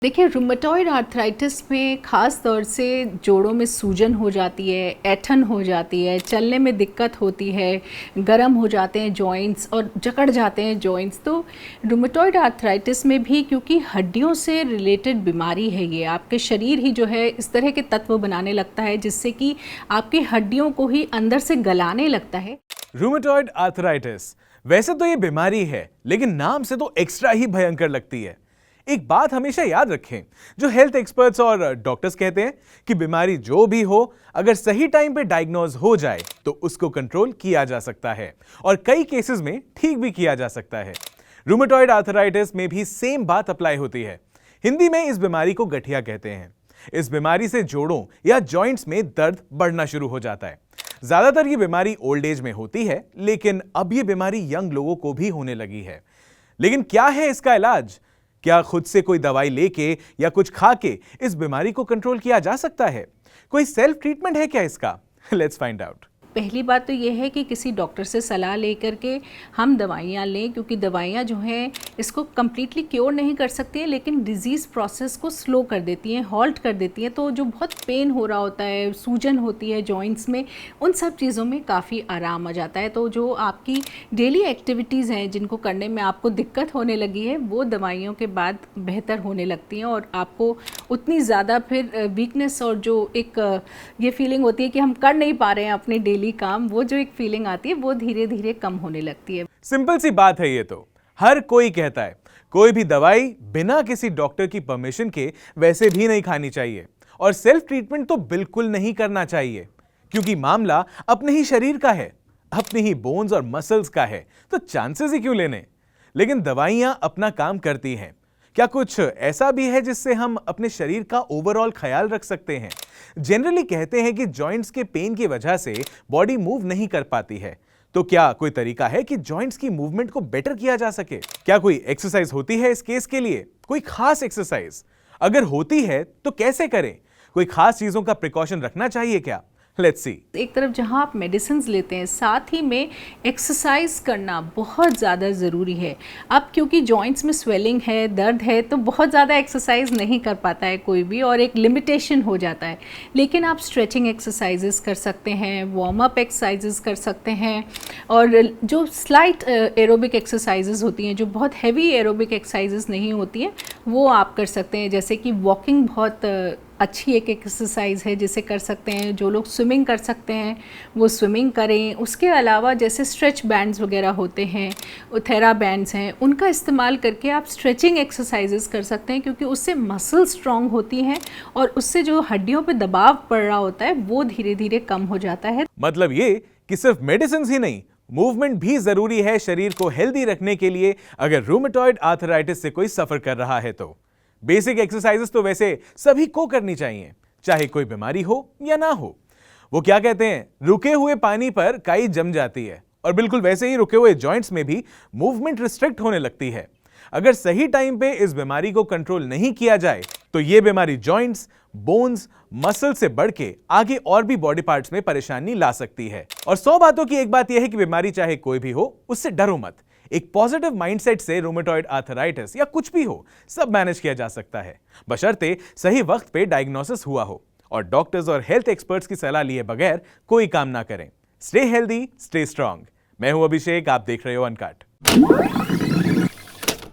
देखिए, rheumatoid arthritis में ख़ास तौर से जोड़ों में सूजन हो जाती है, ऐंठन हो जाती है, चलने में दिक्कत होती है, गर्म हो जाते हैं जॉइंट्स और जकड़ जाते हैं जॉइंट्स। तो रूमेटॉइड आर्थराइटिस में भी क्योंकि हड्डियों से रिलेटेड बीमारी है, ये आपके शरीर ही जो है इस तरह के तत्व बनाने लगता है जिससे कि आपकी हड्डियों को ही अंदर से गलाने लगता है। रूमेटॉइड आर्थराइटिस वैसे तो ये बीमारी है, लेकिन नाम से तो एक्स्ट्रा ही भयंकर लगती है। एक बात हमेशा याद रखें, जो हेल्थ एक्सपर्ट्स और डॉक्टर्स कहते हैं कि बीमारी जो भी हो, अगर सही टाइम पे डायग्नोज हो जाए तो उसको कंट्रोल किया जा सकता है और कई केसेस में ठीक भी किया जा सकता है। रूमेटॉइड आर्थराइटिस में भी सेम बात अप्लाई होती है। हिंदी में इस बीमारी को गठिया कहते हैं। इस बीमारी से जोड़ों या जॉइंट्स में दर्द बढ़ना शुरू हो जाता है। ज्यादातर ये बीमारी ओल्ड एज में होती है, लेकिन अब ये बीमारी यंग लोगों को भी होने लगी है। लेकिन क्या है इसका इलाज? क्या खुद से कोई दवाई लेके या कुछ खा के इस बीमारी को कंट्रोल किया जा सकता है? कोई सेल्फ ट्रीटमेंट है क्या इसका? Let's find out. पहली बात तो ये है कि किसी डॉक्टर से सलाह लेकर के हम दवाइयाँ लें, क्योंकि दवाइयाँ जो हैं इसको कम्प्लीटली क्योर नहीं कर सकती हैं, लेकिन डिज़ीज़ प्रोसेस को स्लो कर देती हैं, हॉल्ट कर देती हैं। तो जो बहुत पेन हो रहा होता है, सूजन होती है जॉइंट्स में, उन सब चीज़ों में काफ़ी आराम आ जाता है। तो जो आपकी डेली एक्टिविटीज़ हैं जिनको करने में आपको दिक्कत होने लगी है, वो दवाइयों के बाद बेहतर होने लगती हैं और आपको उतनी ज़्यादा फिर वीकनेस और जो एक ये फीलिंग होती है कि हम कर नहीं पा रहे हैं अपने डेली काम, वो जो एक फीलिंग आती है वो धीरे धीरे कम होने लगती है। सिंपल सी बात है, ये तो हर कोई कहता है। कोई भी दवाई बिना किसी डॉक्टर की परमिशन के वैसे भी नहीं खानी चाहिए और सेल्फ ट्रीटमेंट तो बिल्कुल नहीं करना चाहिए, क्योंकि मामला अपने ही शरीर का है, अपने ही बोन्स और मसल्स का है, तो चांसेस ही क्यों लेने। लेकिन दवाइयां अपना काम करती हैं। क्या कुछ ऐसा भी है जिससे हम अपने शरीर का ओवरऑल ख्याल रख सकते हैं? जनरली कहते हैं कि जॉइंट्स के पेन की वजह से बॉडी मूव नहीं कर पाती है। तो क्या कोई तरीका है कि जॉइंट्स की मूवमेंट को बेटर किया जा सके? क्या कोई एक्सरसाइज होती है इस केस के लिए? कोई खास एक्सरसाइज अगर होती है तो कैसे करें? कोई खास चीजों का प्रिकॉशन रखना चाहिए क्या? Let's see. एक तरफ जहां आप मेडिसिन लेते हैं, साथ ही में एक्सरसाइज करना बहुत ज़्यादा ज़रूरी है। अब क्योंकि जॉइंट्स में स्वेलिंग है, दर्द है, तो बहुत ज़्यादा एक्सरसाइज नहीं कर पाता है कोई भी और एक लिमिटेशन हो जाता है। लेकिन आप स्ट्रेचिंग एक्सरसाइजेस कर सकते हैं, वार्म अप एक्सरसाइजेस कर सकते हैं और जो स्लाइट एरोबिक एक्सरसाइजेस होती हैं, जो बहुत हैवी एरोबिक एक्सरसाइजेस नहीं होती हैं, वो आप कर सकते हैं। जैसे कि वॉकिंग बहुत अच्छी एक एक्सरसाइज है जिसे कर सकते हैं। जो लोग स्विमिंग कर सकते हैं वो स्विमिंग करें। उसके अलावा जैसे स्ट्रेच बैंड्स वगैरह होते हैं, थेरा बैंड्स हैं, उनका इस्तेमाल करके आप स्ट्रेचिंग एक्सरसाइजेस कर सकते हैं, क्योंकि उससे मसल स्ट्रॉन्ग होती हैं और उससे जो हड्डियों पे दबाव पड़ रहा होता है वो धीरे धीरे कम हो जाता है। मतलब ये कि सिर्फ मेडिसिन ही नहीं, मूवमेंट भी जरूरी है शरीर को हेल्दी रखने के लिए, अगर रूमेटॉइड आर्थराइटिस से कोई सफर कर रहा है तो। बेसिक एक्सरसाइजेस तो वैसे सभी को करनी चाहिए, चाहे कोई बीमारी हो या ना हो। वो क्या कहते हैं, रुके हुए पानी पर काई जम जाती है, और बिल्कुल वैसे ही रुके हुए जॉइंट्स में भी मूवमेंट रिस्ट्रिक्ट होने लगती है। अगर सही टाइम पे इस बीमारी को कंट्रोल नहीं किया जाए तो ये बीमारी जॉइंट्स, बोन्स, मसल से बढ़ के आगे और भी बॉडी पार्ट्स में परेशानी ला सकती है। और 100 बातों की एक बात यह है कि बीमारी चाहे कोई भी हो, उससे डरो मत। एक पॉजिटिव माइंडसेट से रूमेटॉइड आर्थराइटिस या कुछ भी हो, सब मैनेज किया जा सकता है, बशर्ते सही वक्त पे डायग्नोसिस हुआ हो और डॉक्टर्स और हेल्थ एक्सपर्ट्स की सलाह लिए बगैर कोई काम ना करें। Stay healthy, stay strong. मैं हूं अभिषेक, आप देख रहे हो अनकट।